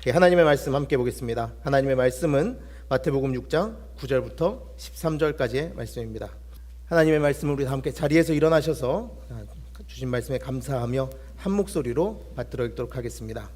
하나님의 말씀 함께 보겠습니다. 하나님의 말씀은 마태복음 6장 9절부터 13절까지의 말씀입니다. 하나님의 말씀을 우리 함께 자리에서 일어나셔서 주신 말씀에 감사하며 한 목소리로 받들어 읽도록 하겠습니다.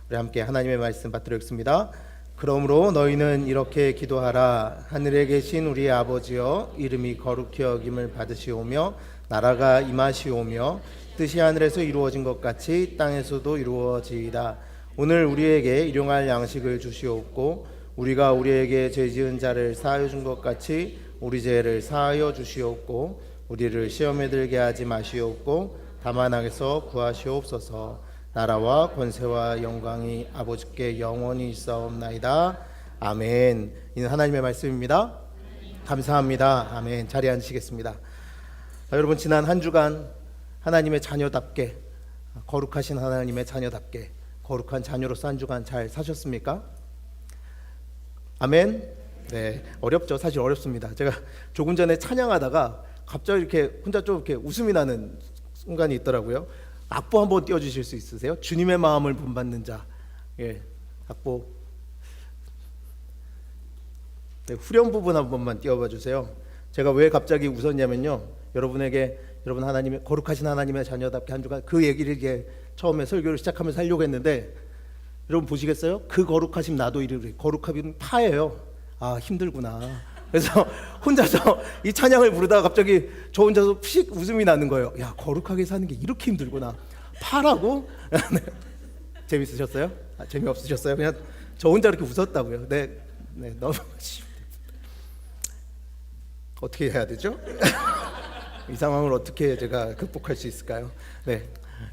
우리 함께 하나님의 말씀 받들어 읽습니다. 그러므로 너희는 이렇게 기도하라. 하늘에 계신 우리 아버지여, 이름이 거룩히 여김을 받으시오며 나라가 임하시오며 뜻이 하늘에서 이루어진 것 같이 땅에서도 이루어지이다. 오늘 우리에게 일용할 양식을 주시옵고 우리가 우리에게 죄지은 자를 사하여 준 것 같이 우리 죄를 사하여 주시옵고 우리를 시험에 들게 하지 마시옵고 다만 악에서 구하시옵소서. 나라와 권세와 영광이 아버지께 영원히 있사옵나이다. 아멘. 이는 하나님의 말씀입니다. 감사합니다. 아멘. 자리에 앉으시겠습니다. 여러분, 지난 한 주간 하나님의 자녀답게, 거룩하신 하나님의 자녀답게 거룩한 자녀로서 한 주간 잘 사셨습니까? 아멘. 네, 어렵죠. 사실 어렵습니다. 제가 조금 전에 찬양하다가 갑자기 이렇게 혼자 좀 이렇게 웃음이 나는 순간이 있더라고요. 악보 한번 띄워주실 수 있으세요? 주님의 마음을 본받는 자. 예, 악보. 네, 후렴 부분 한 번만 띄워봐 주세요. 제가 왜 갑자기 웃었냐면요, 여러분 하나님의 거룩하신 하나님의 자녀답게 한 주간 그 얘기를 이게 처음에 설교를 시작하면서 하려고 했는데, 여러분 보시겠어요? 그 거룩하심 나도 이르리. 거룩함은 파예요. 아, 힘들구나. 그래서 혼자서 이 찬양을 부르다가 갑자기 저 혼자서 픽 웃음이 나는 거예요. 야, 거룩하게 사는 게 이렇게 힘들구나. 파라고? 네. 재밌으셨어요? 재미없으셨어요? 그냥 저 혼자 이렇게 웃었다고요. 네, 너무 어떻게 해야 되죠? 이 상황을 어떻게 제가 극복할 수 있을까요? 네.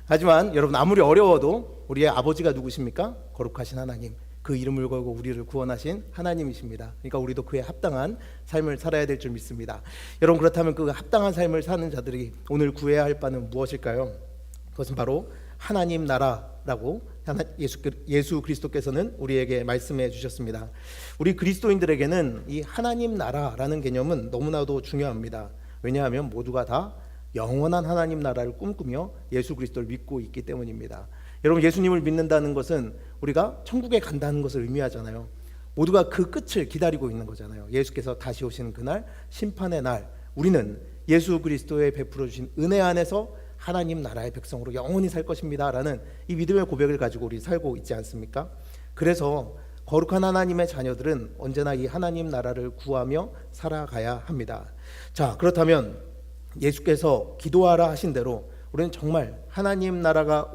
하지만 여러분, 아무리 어려워도 우리의 아버지가 누구십니까? 거룩하신 하나님. 그 이름을 걸고 우리를 구원하신 하나님이십니다. 그러니까 우리도 그에 합당한 삶을 살아야 될 줄 믿습니다. 여러분, 그렇다면 그 합당한 삶을 사는 자들이 오늘 구해야 할 바는 무엇일까요? 그것은 바로 하나님 나라라고 예수 그리스도께서는 우리에게 말씀해 주셨습니다. 우리 그리스도인들에게는 이 하나님 나라라는 개념은 너무나도 중요합니다. 왜냐하면 모두가 다 영원한 하나님 나라를 꿈꾸며 예수 그리스도를 믿고 있기 때문입니다. 여러분, 예수님을 믿는다는 것은 우리가 천국에 간다는 것을 의미하잖아요. 모두가 그 끝을 기다리고 있는 거잖아요. 예수께서 다시 오시는 그날, 심판의 날, 우리는 예수 그리스도의 베풀어 주신 은혜 안에서 하나님 나라의 백성으로 영원히 살 것입니다 라는 이 믿음의 고백을 가지고 우리 살고 있지 않습니까? 그래서 거룩한 하나님의 자녀들은 언제나 이 하나님 나라를 구하며 살아가야 합니다. 자, 그렇다면 예수께서 기도하라 하신 대로 우리는 정말 하나님 나라가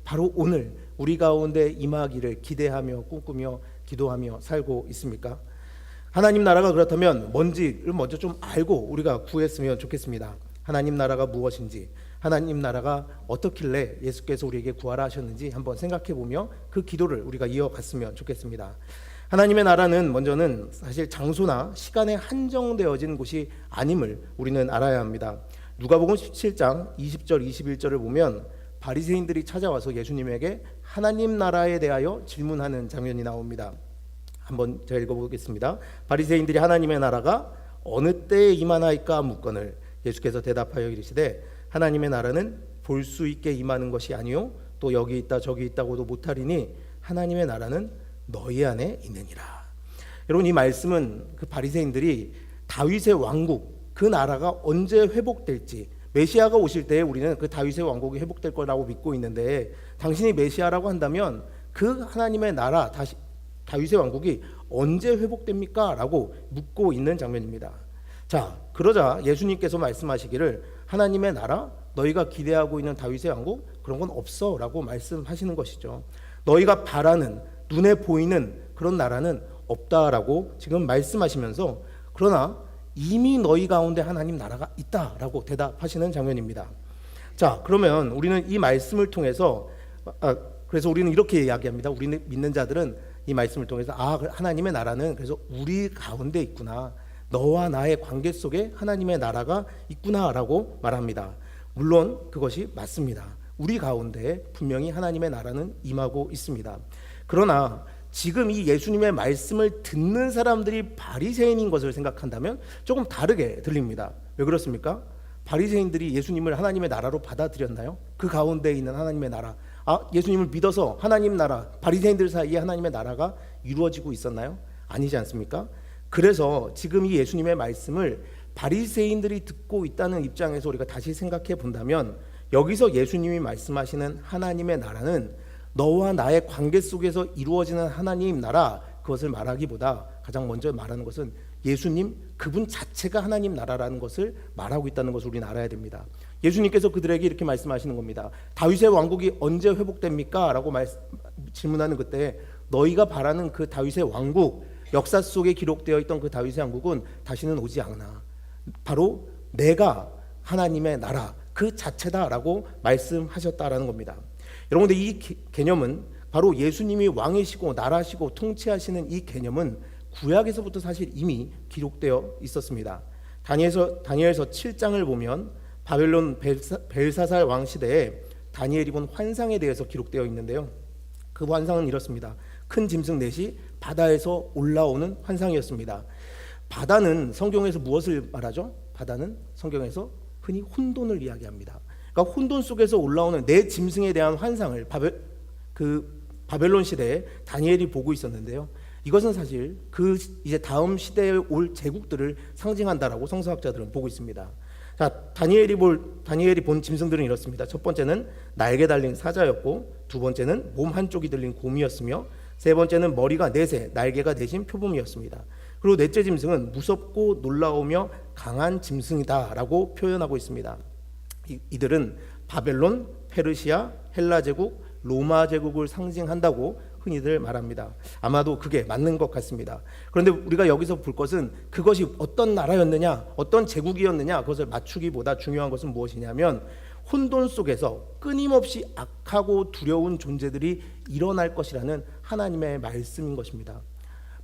바로 오늘 우리 가운데 임하기를 기대하며 꿈꾸며 기도하며 살고 있습니까? 하나님 나라가 그렇다면 뭔지를 먼저 좀 알고 우리가 구했으면 좋겠습니다. 하나님 나라가 무엇인지, 하나님 나라가 어떻길래 예수께서 우리에게 구하라 하셨는지 한번 생각해보며 그 기도를 우리가 이어갔으면 좋겠습니다. 하나님의 나라는 먼저는 사실 장소나 시간에 한정되어진 곳이 아님을 우리는 알아야 합니다. 누가복음 17장 20절 21절을 보면 바리새인들이 찾아와서 예수님에게 하나님 나라에 대하여 질문하는 장면이 나옵니다. 한번 제가 읽어보겠습니다. 바리새인들이 하나님의 나라가 어느 때에 임하나이까 묻거늘 예수께서 대답하여 이르시되 하나님의 나라는 볼 수 있게 임하는 것이 아니요 또 여기 있다 저기 있다고도 못하리니 하나님의 나라는 너희 안에 있느니라. 여러분, 이 말씀은 그 바리새인들이 다윗의 왕국, 그 나라가 언제 회복될지, 메시아가 오실 때 우리는 그 다윗의 왕국이 회복될 거라고 믿고 있는데, 당신이 메시아라고 한다면 그 하나님의 나라, 다윗의 왕국이 언제 회복됩니까? 라고 묻고 있는 장면입니다. 자, 그러자 예수님께서 말씀하시기를 하나님의 나라, 너희가 기대하고 있는 다윗의 왕국, 그런 건 없어 라고 말씀하시는 것이죠. 너희가 바라는, 눈에 보이는 그런 나라는 없다라고 지금 말씀하시면서, 그러나 이미 너희 가운데 하나님 나라가 있다라고 대답하시는 장면입니다. 자, 그러면 우리는 이 말씀을 통해서 그래서 우리는 이렇게 이야기합니다. 우리는 믿는 자들은 이 말씀을 통해서 하나님의 나라는 그래서 우리 가운데 있구나, 너와 나의 관계 속에 하나님의 나라가 있구나라고 말합니다. 물론 그것이 맞습니다. 우리 가운데 분명히 하나님의 나라는 임하고 있습니다. 그러나 지금 이 예수님의 말씀을 듣는 사람들이 바리새인인 것을 생각한다면 조금 다르게 들립니다. 왜 그렇습니까? 바리새인들이 예수님을 하나님의 나라로 받아들였나요? 그 가운데 있는 하나님의 나라, 예수님을 믿어서 하나님 나라, 바리새인들 사이에 하나님의 나라가 이루어지고 있었나요? 아니지 않습니까? 그래서 지금 이 예수님의 말씀을 바리새인들이 듣고 있다는 입장에서 우리가 다시 생각해 본다면, 여기서 예수님이 말씀하시는 하나님의 나라는 너와 나의 관계 속에서 이루어지는 하나님 나라, 그것을 말하기보다 가장 먼저 말하는 것은 예수님 그분 자체가 하나님 나라라는 것을 말하고 있다는 것을 우리는 알아야 됩니다. 예수님께서 그들에게 이렇게 말씀하시는 겁니다. 다윗의 왕국이 언제 회복됩니까? 라고 질문하는 그때, 너희가 바라는 그 다윗의 왕국, 역사 속에 기록되어 있던 그 다윗의 왕국은 다시는 오지 않아. 바로 내가 하나님의 나라 그 자체다라고 말씀하셨다라는 겁니다. 여러분들, 이 개념은 바로 예수님이 왕이시고 나라시고 통치하시는 이 개념은 구약에서부터 사실 이미 기록되어 있었습니다. 다니엘서 7장을 보면 바벨론 벨사살 왕 시대에 다니엘이 본 환상에 대해서 기록되어 있는데요. 그 환상은 이렇습니다. 큰 짐승 넷이 바다에서 올라오는 환상이었습니다. 바다는 성경에서 무엇을 말하죠? 바다는 성경에서 흔히 혼돈을 이야기합니다. 그러니까 혼돈 속에서 올라오는 네 짐승에 대한 환상을 바벨론 시대에 다니엘이 보고 있었는데요. 이것은 사실 그 이제 다음 시대에 올 제국들을 상징한다라고 성서학자들은 보고 있습니다. 자, 다니엘이 본 짐승들은 이렇습니다. 첫 번째는 날개 달린 사자였고, 두 번째는 몸 한쪽이 들린 곰이었으며, 세 번째는 머리가 넷에 날개가 대신 표범이었습니다. 그리고 넷째 짐승은 무섭고 놀라우며 강한 짐승이다라고 표현하고 있습니다. 이들은 바벨론, 페르시아, 헬라 제국, 로마 제국을 상징한다고 흔히들 말합니다. 아마도 그게 맞는 것 같습니다. 그런데 우리가 여기서 볼 것은 그것이 어떤 나라였느냐, 어떤 제국이었느냐, 그것을 맞추기보다 중요한 것은 무엇이냐면, 혼돈 속에서 끊임없이 악하고 두려운 존재들이 일어날 것이라는 하나님의 말씀인 것입니다.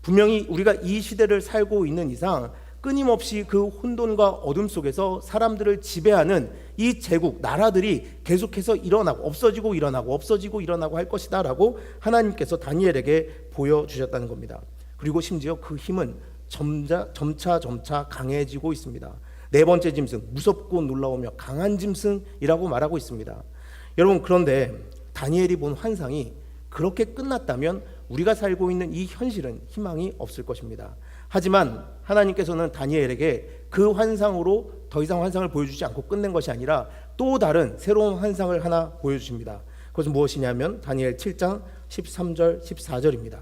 분명히 우리가 이 시대를 살고 있는 이상 끊임없이 그 혼돈과 어둠 속에서 사람들을 지배하는 이 제국, 나라들이 계속해서 일어나고 없어지고 일어나고 할 것이다 라고 하나님께서 다니엘에게 보여주셨다는 겁니다. 그리고 심지어 그 힘은 점차 강해지고 있습니다. 네 번째 짐승, 무섭고 놀라우며 강한 짐승이라고 말하고 있습니다. 여러분, 그런데 다니엘이 본 환상이 그렇게 끝났다면 우리가 살고 있는 이 현실은 희망이 없을 것입니다. 하지만 하나님께서는 다니엘에게 그 환상으로 더 이상 환상을 보여주지 않고 끝낸 것이 아니라 또 다른 새로운 환상을 하나 보여주십니다. 그것은 무엇이냐면 다니엘 7장 13절 14절입니다.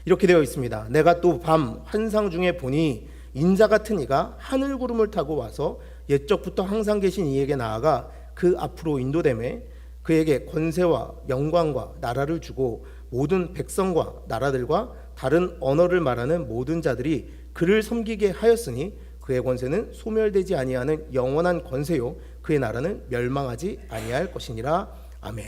이렇게 되어 있습니다. 내가 또 밤 환상 중에 보니 인자 같은 이가 하늘 구름을 타고 와서 옛적부터 항상 계신 이에게 나아가 그 앞으로 인도되매 그에게 권세와 영광과 나라를 주고 모든 백성과 나라들과 다른 언어를 말하는 모든 자들이 그를 섬기게 하였으니 그의 권세는 소멸되지 아니하는 영원한 권세요 그의 나라는 멸망하지 아니할 것이니라. 아멘.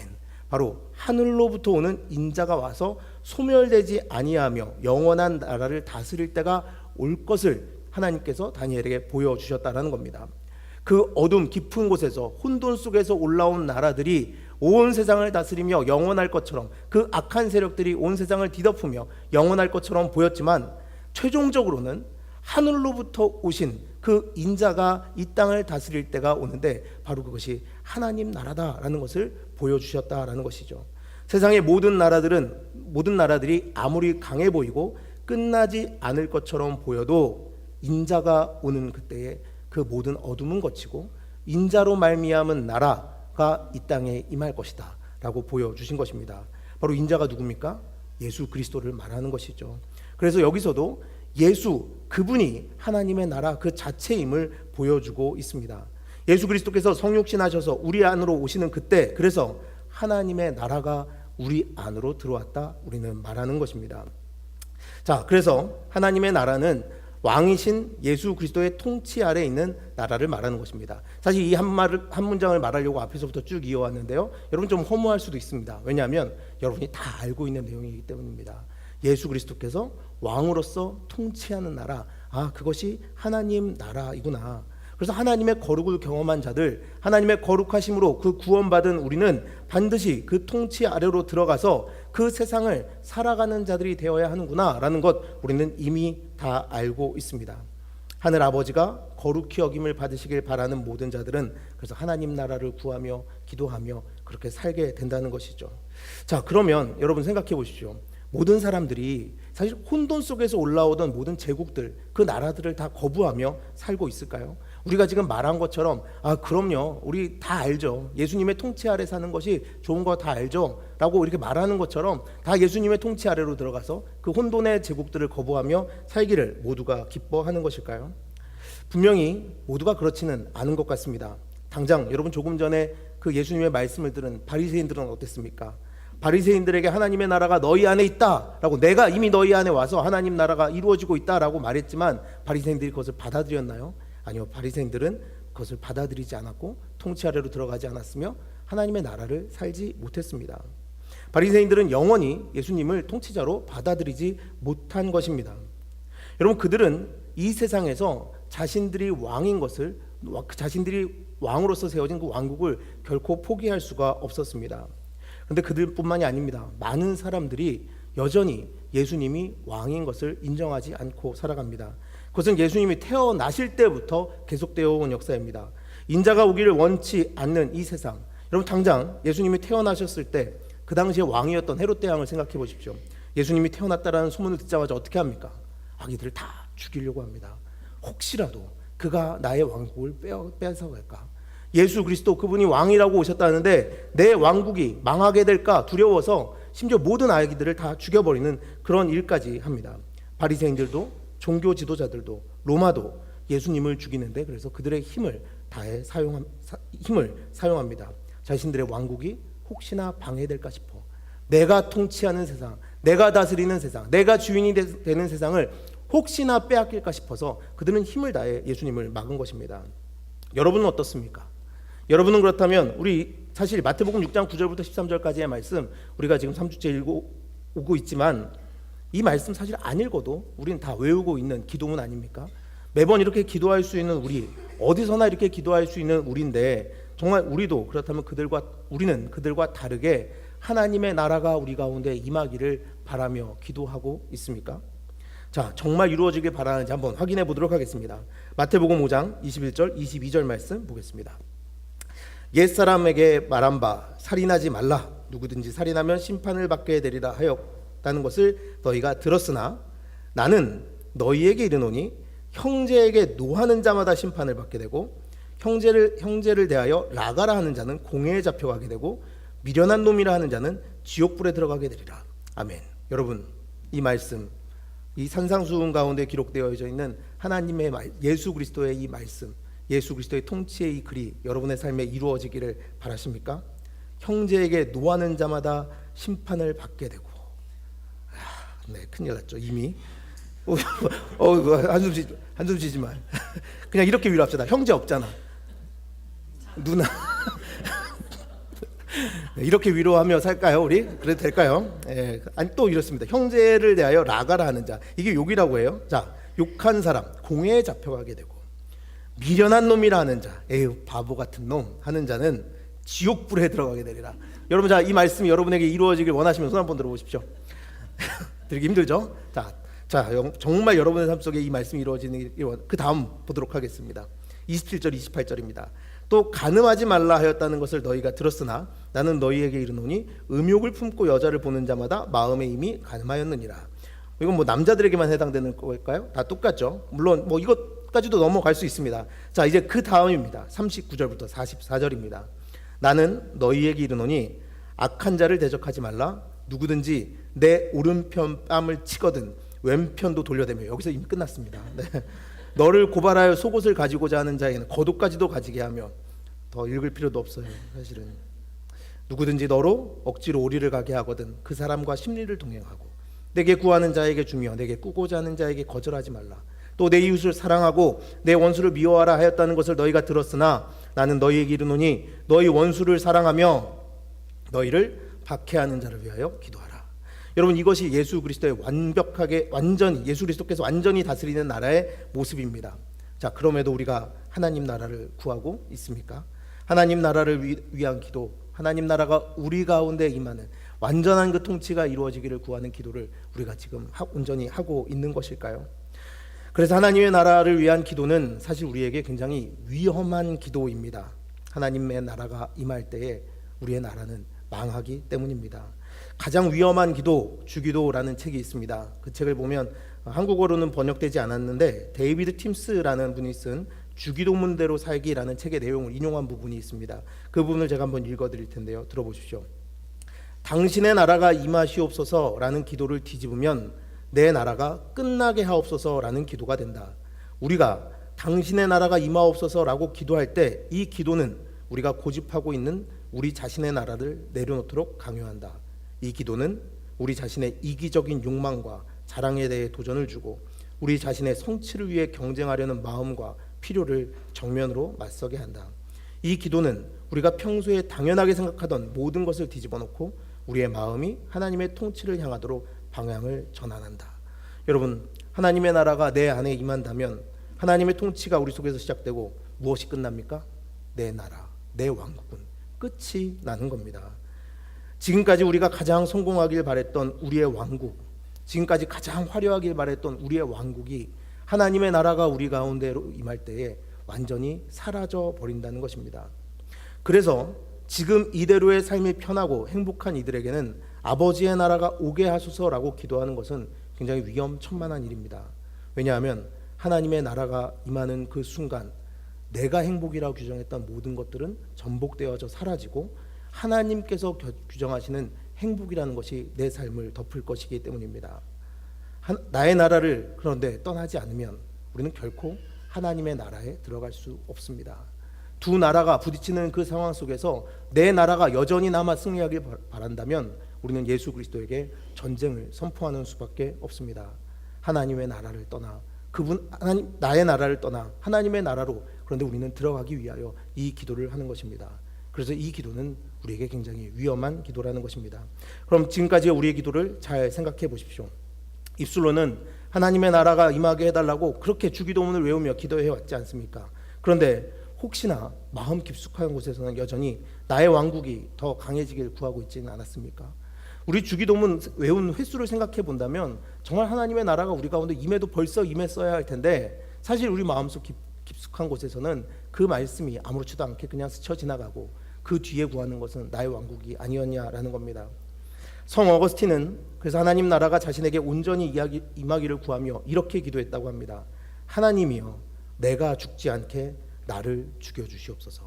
바로 하늘로부터 오는 인자가 와서 소멸되지 아니하며 영원한 나라를 다스릴 때가 올 것을 하나님께서 다니엘에게 보여주셨다는 겁니다. 그 어둠 깊은 곳에서 혼돈 속에서 올라온 나라들이 온 세상을 다스리며 영원할 것처럼, 그 악한 세력들이 온 세상을 뒤덮으며 영원할 것처럼 보였지만 최종적으로는 하늘로부터 오신 그 인자가 이 땅을 다스릴 때가 오는데 바로 그것이 하나님 나라다라는 것을 보여주셨다라는 것이죠. 세상의 모든 나라들이 아무리 강해 보이고 끝나지 않을 것처럼 보여도 인자가 오는 그때에 그 모든 어둠은 거치고 인자로 말미암은 나라가 이 땅에 임할 것이다 라고 보여주신 것입니다. 바로 인자가 누굽니까? 예수 그리스도를 말하는 것이죠. 그래서 여기서도 예수, 그분이 하나님의 나라 그 자체임을 보여주고 있습니다. 예수 그리스도께서 성육신 하셔서 우리 안으로 오시는 그때, 그래서 하나님의 나라가 우리 안으로 들어왔다 우리는 말하는 것입니다. 자, 그래서 하나님의 나라는 왕이신 예수 그리스도의 통치 아래 있는 나라를 말하는 것입니다. 사실 이 한 문장을 말하려고 앞에서부터 쭉 이어왔는데요, 여러분 좀 허무할 수도 있습니다. 왜냐하면 여러분이 다 알고 있는 내용이기 때문입니다. 예수 그리스도께서 왕으로서 통치하는 나라, 그것이 하나님 나라이구나. 그래서 하나님의 거룩을 경험한 자들, 하나님의 거룩하심으로 그 구원받은 우리는 반드시 그 통치 아래로 들어가서 그 세상을 살아가는 자들이 되어야 하는구나 라는 것 우리는 이미 다 알고 있습니다. 하늘 아버지가 거룩히 여김을 받으시길 바라는 모든 자들은 그래서 하나님 나라를 구하며 기도하며 그렇게 살게 된다는 것이죠. 자, 그러면 여러분 생각해 보십시오. 모든 사람들이 사실 혼돈 속에서 올라오던 모든 제국들, 그 나라들을 다 거부하며 살고 있을까요? 우리가 지금 말한 것처럼 그럼요, 우리 다 알죠. 예수님의 통치 아래 사는 것이 좋은 거 다 알죠 라고 이렇게 말하는 것처럼 다 예수님의 통치 아래로 들어가서 그 혼돈의 제국들을 거부하며 살기를 모두가 기뻐하는 것일까요? 분명히 모두가 그렇지는 않은 것 같습니다. 당장 여러분 조금 전에 그 예수님의 말씀을 들은 바리새인들은 어땠습니까? 바리새인들에게 하나님의 나라가 너희 안에 있다라고, 내가 이미 너희 안에 와서 하나님 나라가 이루어지고 있다라고 말했지만 바리새인들이 그것을 받아들였나요? 아니요. 바리새인들은 그것을 받아들이지 않았고 통치 아래로 들어가지 않았으며 하나님의 나라를 살지 못했습니다. 바리새인들은 영원히 예수님을 통치자로 받아들이지 못한 것입니다. 여러분, 그들은 이 세상에서 자신들이 왕인 것을, 자신들이 왕으로서 세워진 그 왕국을 결코 포기할 수가 없었습니다. 그런데 그들뿐만이 아닙니다. 많은 사람들이 여전히 예수님이 왕인 것을 인정하지 않고 살아갑니다. 그것은 예수님이 태어나실 때부터 계속되어 온 역사입니다. 인자가 오기를 원치 않는 이 세상, 여러분 당장 예수님이 태어나셨을 때 그 당시에 왕이었던 헤롯 대왕을 생각해 보십시오. 예수님이 태어났다라는 소문을 듣자마자 어떻게 합니까? 아기들을 다 죽이려고 합니다. 혹시라도 그가 나의 왕국을 뺏어갈까? 예수 그리스도, 그분이 왕이라고 오셨다는데 내 왕국이 망하게 될까 두려워서 심지어 모든 아기들을 다 죽여버리는 그런 일까지 합니다. 바리새인들도, 종교 지도자들도, 로마도 예수님을 죽이는데 그래서 그들의 힘을 다해 사용합니다. 자신들의 왕국이 혹시나 방해될까 싶어, 내가 통치하는 세상, 내가 다스리는 세상, 내가 주인이 되는 세상을 혹시나 빼앗길까 싶어서 그들은 힘을 다해 예수님을 막은 것입니다. 여러분은 어떻습니까? 여러분은 그렇다면 우리 사실 마태복음 6장 9절부터 13절까지의 말씀 우리가 지금 3주째 읽고 있지만 이 말씀 사실 안 읽어도 우리는 다 외우고 있는 기도문 아닙니까? 매번 이렇게 기도할 수 있는 우리, 어디서나 이렇게 기도할 수 있는 우리인데 정말 우리도 그렇다면 우리는 그들과 다르게 하나님의 나라가 우리 가운데 임하기를 바라며 기도하고 있습니까? 자, 정말 이루어지길 바라는지 한번 확인해 보도록 하겠습니다. 마태복음 5장 21절 22절 말씀 보겠습니다. 옛사람에게 말한 바 살인하지 말라, 누구든지 살인하면 심판을 받게 되리라 하였다는 것을 너희가 들었으나 나는 너희에게 이르노니 형제에게 노하는 자마다 심판을 받게 되고 형제를 대하여 라가라 하는 자는 공회에 잡혀가게 되고 미련한 놈이라 하는 자는 지옥불에 들어가게 되리라. 아멘. 여러분, 이 말씀, 이 산상수훈 가운데 기록되어 있는 하나님의 예수 그리스도의 이 말씀, 예수 그리스도의 통치의 이 글이 여러분의 삶에 이루어지기를 바라십니까? 형제에게 노하는 자마다 심판을 받게 되고, 네, 큰일 났죠 이미. 한숨 쉬지 마. 그냥 이렇게 위로합시다. 형제 없잖아, 누나. 이렇게 위로하며 살까요 우리? 그래도 될까요? 아니, 또 이렇습니다. 형제를 대하여 라가라 하는 자, 이게 욕이라고 해요. 자, 욕한 사람 공회에 잡혀가게 되고, 미련한 놈이라 하는 자, 에휴 바보 같은 놈 하는 자는 지옥불에 들어가게 되리라. 여러분, 자, 이 말씀이 여러분에게 이루어지길 원하시면 손 한번 들어보십시오. 들기 힘들죠? 자, 정말 여러분의 삶 속에 이 말씀이 이루어지는 그 다음 보도록 하겠습니다. 27절 28절입니다. 또 간음하지 말라 하였다는 것을 너희가 들었으나 나는 너희에게 이르노니 음욕을 품고 여자를 보는 자마다 마음에 이미 간음하였느니라. 이건 뭐 남자들에게만 해당되는 걸까요? 다 똑같죠. 물론 뭐 이것까지도 넘어갈 수 있습니다. 자, 이제 그 다음입니다. 39절부터 44절입니다. 나는 너희에게 이르노니 악한 자를 대적하지 말라. 누구든지 내 오른편 뺨을 치거든 왼편도 돌려대며, 여기서 이미 끝났습니다. 네. 너를 고발하여 속옷을 가지고자 하는 자에게는 겉옷까지도 가지게 하며, 더 읽을 필요도 없어요. 사실은 누구든지 너로 억지로 오리를 가게 하거든 그 사람과 심리를 동행하고, 내게 구하는 자에게 주며 내게 꾸고자 하는 자에게 거절하지 말라. 또 내 이웃을 사랑하고 내 원수를 미워하라 하였다는 것을 너희가 들었으나 나는 너희에게 이르노니 너희 원수를 사랑하며 너희를 박해하는 자를 위하여 기도하라. 여러분, 이것이 예수 그리스도의 완전히 예수 그리스도께서 완전히 다스리는 나라의 모습입니다. 자, 그럼에도 우리가 하나님 나라를 구하고 있습니까? 하나님 나라를 위한 기도, 하나님 나라가 우리 가운데 임하는 완전한 그 통치가 이루어지기를 구하는 기도를 우리가 지금 온전히 하고 있는 것일까요? 그래서 하나님의 나라를 위한 기도는 사실 우리에게 굉장히 위험한 기도입니다. 하나님의 나라가 임할 때에 우리의 나라는 망하기 때문입니다. 가장 위험한 기도, 주기도라는 책이 있습니다. 그 책을 보면 한국어로는 번역되지 않았는데 데이비드 팀스라는 분이 쓴 주기도문대로 살기라는 책의 내용을 인용한 부분이 있습니다. 그 부분을 제가 한번 읽어드릴 텐데요. 들어보십시오. 당신의 나라가 임하시옵소서라는 기도를 뒤집으면 내 나라가 끝나게 하옵소서라는 기도가 된다. 우리가 당신의 나라가 임하옵소서라고 기도할 때 이 기도는 우리가 고집하고 있는 우리 자신의 나라를 내려놓도록 강요한다. 이 기도는 우리 자신의 이기적인 욕망과 자랑에 대해 도전을 주고 우리 자신의 성취를 위해 경쟁하려는 마음과 필요를 정면으로 맞서게 한다. 이 기도는 우리가 평소에 당연하게 생각하던 모든 것을 뒤집어 놓고 우리의 마음이 하나님의 통치를 향하도록 방향을 전환한다. 여러분, 하나님의 나라가 내 안에 임한다면 하나님의 통치가 우리 속에서 시작되고 무엇이 끝납니까? 내 나라, 내 왕국은 끝이 나는 겁니다. 지금까지 우리가 가장 성공하길 바랬던 우리의 왕국, 지금까지 가장 화려하길 바랬던 우리의 왕국이 하나님의 나라가 우리 가운데로 임할 때에 완전히 사라져 버린다는 것입니다. 그래서 지금 이대로의 삶이 편하고 행복한 이들에게는 아버지의 나라가 오게 하소서라고 기도하는 것은 굉장히 위험천만한 일입니다. 왜냐하면 하나님의 나라가 임하는 그 순간 내가 행복이라고 규정했던 모든 것들은 전복되어져 사라지고 하나님께서 규정하시는 행복이라는 것이 내 삶을 덮을 것이기 때문입니다. 나의 나라를 그런데 떠나지 않으면 우리는 결코 하나님의 나라에 들어갈 수 없습니다. 두 나라가 부딪히는 그 상황 속에서 내 나라가 여전히 남아 승리하길 바란다면 우리는 예수 그리스도에게 전쟁을 선포하는 수밖에 없습니다. 하나님의 나라를 떠나 나의 나라를 떠나 하나님의 나라로, 그런데 우리는 들어가기 위하여 이 기도를 하는 것입니다. 그래서 이 기도는 우리에게 굉장히 위험한 기도라는 것입니다. 그럼 지금까지 우리의 기도를 잘 생각해 보십시오. 입술로는 하나님의 나라가 임하게 해달라고 그렇게 주기도문을 외우며 기도해 왔지 않습니까? 그런데 혹시나 마음 깊숙한 곳에서는 여전히 나의 왕국이 더 강해지길 구하고 있지는 않았습니까? 우리 주기도문 외운 횟수를 생각해 본다면 정말 하나님의 나라가 우리 가운데 임해도 벌써 임했어야 할 텐데 사실 우리 마음속 깊숙한 곳에서는 그 말씀이 아무렇지도 않게 그냥 스쳐 지나가고 그 뒤에 구하는 것은 나의 왕국이 아니었냐라는 겁니다. 성 어거스틴은 그래서 하나님 나라가 자신에게 온전히 임하기를 구하며 이렇게 기도했다고 합니다. 하나님이여, 내가 죽지 않게 나를 죽여주시옵소서.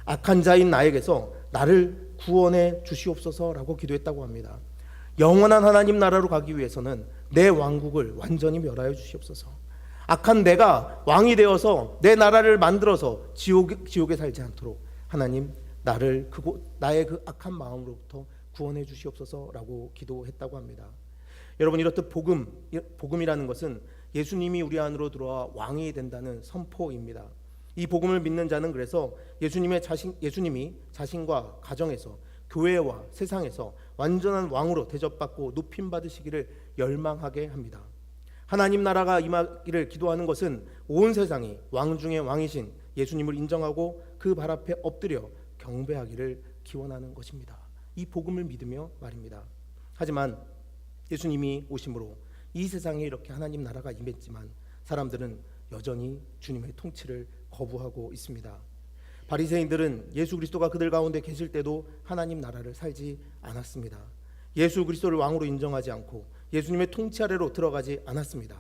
악한 자인 나에게서 나를 구원해 주시옵소서라고 기도했다고 합니다. 영원한 하나님 나라로 가기 위해서는 내 왕국을 완전히 멸하여 주시옵소서. 악한 내가 왕이 되어서 내 나라를 만들어서 지옥에 살지 않도록 하나님 나의 그 악한 마음으로부터 구원해 주시옵소서라고 기도했다고 합니다. 여러분, 이렇듯 복음이라는 것은 예수님이 우리 안으로 들어와 왕이 된다는 선포입니다. 이 복음을 믿는 자는 그래서 예수님이 자신과 가정에서 교회와 세상에서 완전한 왕으로 대접받고 높임받으시기를 열망하게 합니다. 하나님 나라가 임하기를 기도하는 것은 온 세상이 왕 중의 왕이신 예수님을 인정하고 그 발 앞에 엎드려 경배하기를 기원하는 것입니다. 이 복음을 믿으며 말입니다. 하지만 예수님이 오심으로 이 세상에 이렇게 하나님 나라가 임했지만 사람들은 여전히 주님의 통치를 거부하고 있습니다. 바리새인들은 예수 그리스도가 그들 가운데 계실 때도 하나님 나라를 살지 않았습니다. 예수 그리스도를 왕으로 인정하지 않고 예수님의 통치 아래로 들어가지 않았습니다.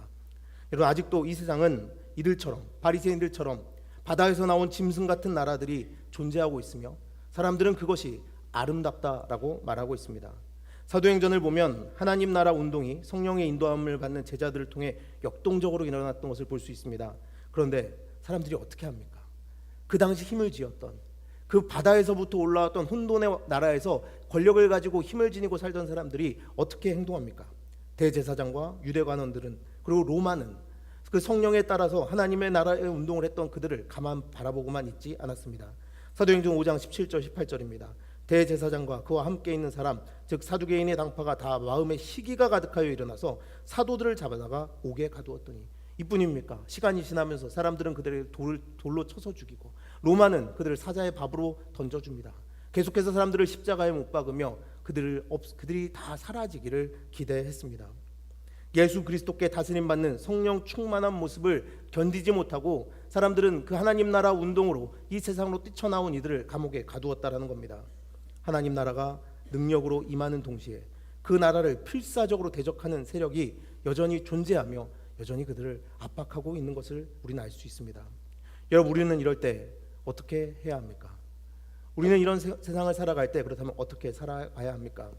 여러분, 아직도 이 세상은 이들처럼, 바리새인들처럼 바다에서 나온 짐승 같은 나라들이 존재하고 있으며 사람들은 그것이 아름답다라고 말하고 있습니다. 사도행전을 보면 하나님 나라 운동이 성령의 인도함을 받는 제자들을 통해 역동적으로 일어났던 것을 볼 수 있습니다. 그런데 사람들이 어떻게 합니까? 그 당시 힘을 쥐었던, 그 바다에서부터 올라왔던 혼돈의 나라에서 권력을 가지고 힘을 지니고 살던 사람들이 어떻게 행동합니까? 대제사장과 유대관원들은, 그리고 로마는 그 성령에 따라서 하나님의 나라의 운동을 했던 그들을 가만 바라보고만 있지 않았습니다. 사도행전 5장 17절 18절입니다. 대제사장과 그와 함께 있는 사람, 즉 사두개인의 당파가 다 마음에 시기가 가득하여 일어나서 사도들을 잡아다가 옥에 가두었더니, 이뿐입니까? 시간이 지나면서 사람들은 그들을 돌로 쳐서 죽이고 로마는 그들을 사자의 밥으로 던져줍니다. 계속해서 사람들을 십자가에 못 박으며 그들이 다 사라지기를 기대했습니다. 예수 그리스도께 다스림받는 성령 충만한 모습을 견디지 못하고 사람들은 그 하나님 나라 운동으로 이 세상으로 뛰쳐나온 이들을 감옥에 가두었다라는 겁니다. 하나님 나라가 능력으로 임하는 동시에 그 나라를 필사적으로 대적하는 세력이 여전히 존재하며 여전히 그들을 압박하고 있는 것을 우리는 알 수 있습니다. 여러분, 우리는 이럴 때 어떻게 해야 합니까? 우리는 이런 세상을 살아갈 때 그렇다면 어떻게 살아가야 합니까?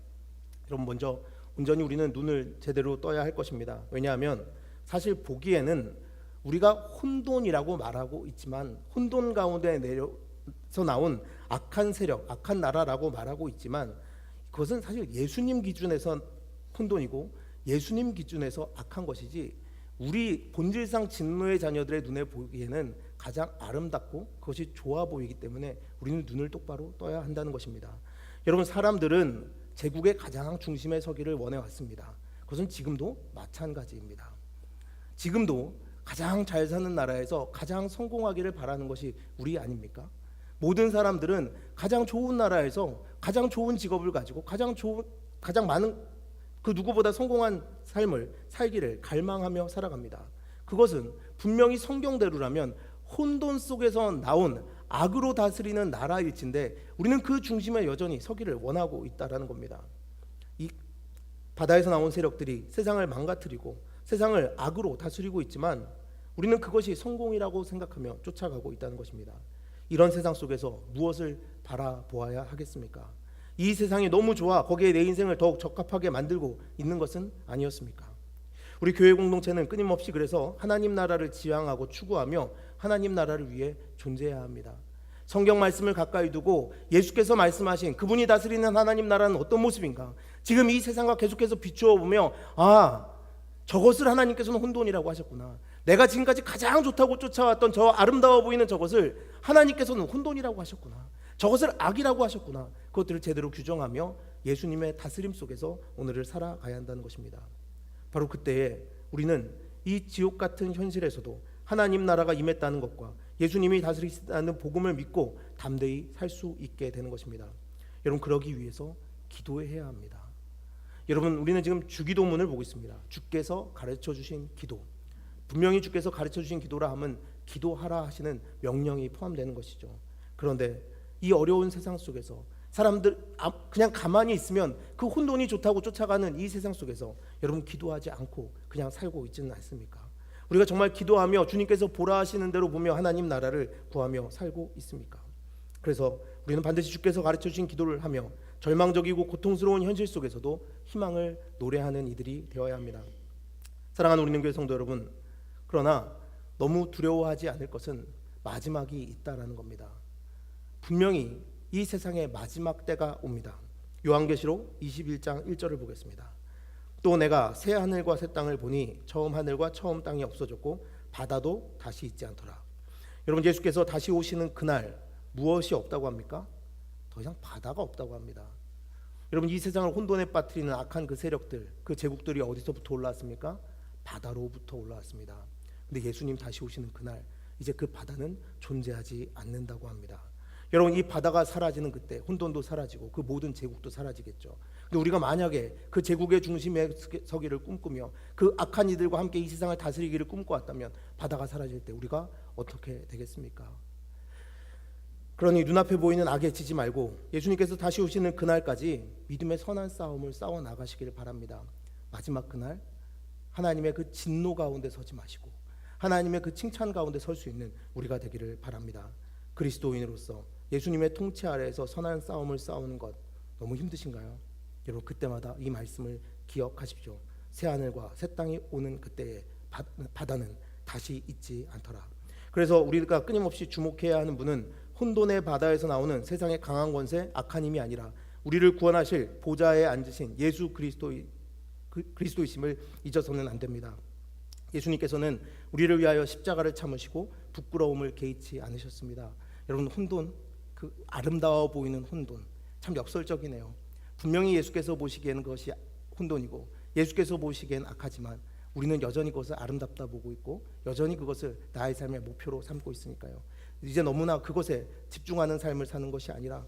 여러분, 먼저 온전히 우리는 눈을 제대로 떠야 할 것입니다. 왜냐하면 사실 보기에는 우리가 혼돈이라고 말하고 있지만, 혼돈 가운데 내려서 나온 악한 세력, 악한 나라라고 말하고 있지만, 그것은 사실 예수님 기준에서 혼돈이고 예수님 기준에서 악한 것이지, 우리 본질상 진노의 자녀들의 눈에 보기에는 가장 아름답고 그것이 좋아 보이기 때문에 우리는 눈을 똑바로 떠야 한다는 것입니다. 여러분, 사람들은 제국의 가장 중심에 서기를 원해왔습니다. 그것은 지금도 마찬가지입니다. 지금도 가장 잘 사는 나라에서 가장 성공하기를 바라는 것이 우리 아닙니까? 모든 사람들은 가장 좋은 나라에서 가장 좋은 직업을 가지고 가장 많은, 그 누구보다 성공한 삶을 살기를 갈망하며 살아갑니다. 그것은 분명히 성경대로라면 혼돈 속에서 나온 악으로 다스리는 나라일진데 우리는 그 중심에 여전히 서기를 원하고 있다라는 겁니다. 이 바다에서 나온 세력들이 세상을 망가뜨리고 세상을 악으로 다스리고 있지만 우리는 그것이 성공이라고 생각하며 쫓아가고 있다는 것입니다. 이런 세상 속에서 무엇을 바라보아야 하겠습니까? 이 세상이 너무 좋아 거기에 내 인생을 더욱 적합하게 만들고 있는 것은 아니었습니까? 우리 교회 공동체는 끊임없이 그래서 하나님 나라를 지향하고 추구하며 하나님 나라를 위해 존재해야 합니다. 성경 말씀을 가까이 두고 예수께서 말씀하신 그분이 다스리는 하나님 나라는 어떤 모습인가, 지금 이 세상과 계속해서 비추어 보며, 저것을 하나님께서는 혼돈이라고 하셨구나, 내가 지금까지 가장 좋다고 쫓아왔던 저 아름다워 보이는 저것을 하나님께서는 혼돈이라고 하셨구나, 저것을 악이라고 하셨구나, 그것들을 제대로 규정하며 예수님의 다스림 속에서 오늘을 살아가야 한다는 것입니다. 바로 그때에 우리는 이 지옥 같은 현실에서도 하나님 나라가 임했다는 것과 예수님이 다스리시다는 복음을 믿고 담대히 살 수 있게 되는 것입니다. 여러분, 그러기 위해서 기도해야 합니다. 여러분, 우리는 지금 주기도문을 보고 있습니다. 주께서 가르쳐 주신 기도, 분명히 주께서 가르쳐 주신 기도라 하면 기도하라 하시는 명령이 포함되는 것이죠. 그런데 이 어려운 세상 속에서 사람들 그냥 가만히 있으면 그 혼돈이 좋다고 쫓아가는 이 세상 속에서 여러분, 기도하지 않고 그냥 살고 있지는 않습니까? 우리가 정말 기도하며 주님께서 보라 하시는 대로 보며 하나님 나라를 구하며 살고 있습니까? 그래서 우리는 반드시 주께서 가르쳐 주신 기도를 하며 절망적이고 고통스러운 현실 속에서도 희망을 노래하는 이들이 되어야 합니다. 사랑하는 우리 능교회 성도 여러분, 그러나 너무 두려워하지 않을 것은 마지막이 있다라는 겁니다. 분명히 이 세상의 마지막 때가 옵니다. 요한계시록 21장 1절을 보겠습니다. 또 내가 새 하늘과 새 땅을 보니 처음 하늘과 처음 땅이 없어졌고 바다도 다시 있지 않더라. 여러분, 예수께서 다시 오시는 그날 무엇이 없다고 합니까? 더 이상 바다가 없다고 합니다. 여러분, 이 세상을 혼돈에 빠뜨리는 악한 그 세력들, 그 제국들이 어디서부터 올라왔습니까? 바다로부터 올라왔습니다. 근데 예수님 다시 오시는 그날 이제 그 바다는 존재하지 않는다고 합니다. 여러분, 이 바다가 사라지는 그때 혼돈도 사라지고 그 모든 제국도 사라지겠죠. 근데 우리가 만약에 그 제국의 중심에 서기를 꿈꾸며 그 악한 이들과 함께 이 세상을 다스리기를 꿈꿔왔다면 바다가 사라질 때 우리가 어떻게 되겠습니까? 그러니 눈앞에 보이는 악에 지지 말고 예수님께서 다시 오시는 그날까지 믿음의 선한 싸움을 싸워 나가시기를 바랍니다. 마지막 그날 하나님의 그 진노 가운데 서지 마시고 하나님의 그 칭찬 가운데 설 수 있는 우리가 되기를 바랍니다. 그리스도인으로서 예수님의 통치 아래에서 선한 싸움을 싸우는 것 너무 힘드신가요? 여러분, 그때마다 이 말씀을 기억하십시오. 새 하늘과 새 땅이 오는 그때에 바다는 다시 있지 않더라. 그래서 우리가 끊임없이 주목해야 하는 분은 혼돈의 바다에서 나오는 세상의 강한 권세, 악한 힘이 아니라 우리를 구원하실 보좌에 앉으신 예수 그리스도이심을 잊어서는 안 됩니다. 예수님께서는 우리를 위하여 십자가를 참으시고 부끄러움을 개의치 않으셨습니다. 여러분, 혼돈, 그 아름다워 보이는 혼돈 참 역설적이네요. 분명히 예수께서 보시기에는 그것이 혼돈이고 예수께서 보시기에는 악하지만 우리는 여전히 그것을 아름답다 보고 있고 여전히 그것을 나의 삶의 목표로 삼고 있으니까요. 이제 너무나 그것에 집중하는 삶을 사는 것이 아니라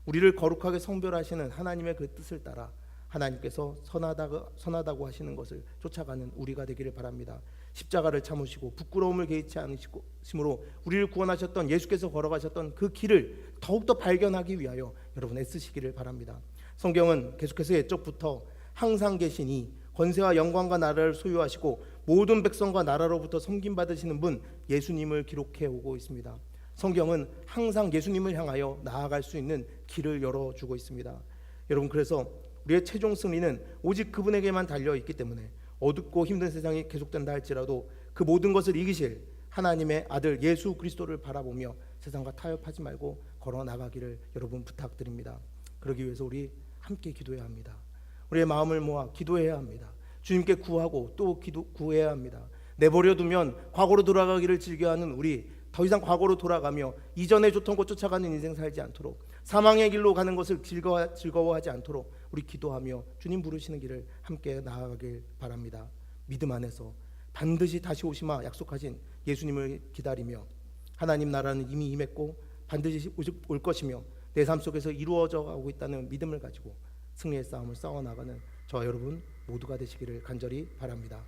우리를 거룩하게 성별하시는 하나님의 그 뜻을 따라 하나님께서 선하다고 하시는 것을 쫓아가는 우리가 되기를 바랍니다. 십자가를 참으시고 부끄러움을 개의치 않으심으로 우리를 구원하셨던 예수께서 걸어가셨던 그 길을 더욱더 발견하기 위하여 여러분 애쓰시기를 바랍니다. 성경은 계속해서 옛적부터 항상 계시니 권세와 영광과 나라를 소유하시고 모든 백성과 나라로부터 섬김받으시는 분 예수님을 기록해 오고 있습니다. 성경은 항상 예수님을 향하여 나아갈 수 있는 길을 열어주고 있습니다. 여러분, 그래서 우리의 최종 승리는 오직 그분에게만 달려있기 때문에 어둡고 힘든 세상이 계속된다 할지라도 그 모든 것을 이기실 하나님의 아들 예수 그리스도를 바라보며 세상과 타협하지 말고 걸어 나가기를 여러분 부탁드립니다. 그러기 위해서 우리 함께 기도해야 합니다. 우리의 마음을 모아 기도해야 합니다. 주님께 구하고 또 구해야 합니다. 내버려두면 과거로 돌아가기를 즐겨하는 우리, 더 이상 과거로 돌아가며 이전에 좋던 것 쫓아가는 인생 살지 않도록, 사망의 길로 가는 것을 즐거워하지 않도록 우리 기도하며 주님 부르시는 길을 함께 나아가길 바랍니다. 믿음 안에서 반드시 다시 오시마 약속하신 예수님을 기다리며 하나님 나라는 이미 임했고 반드시 올 것이며 내 삶 속에서 이루어져 가고 있다는 믿음을 가지고 승리의 싸움을 싸워나가는 저와 여러분 모두가 되시기를 간절히 바랍니다.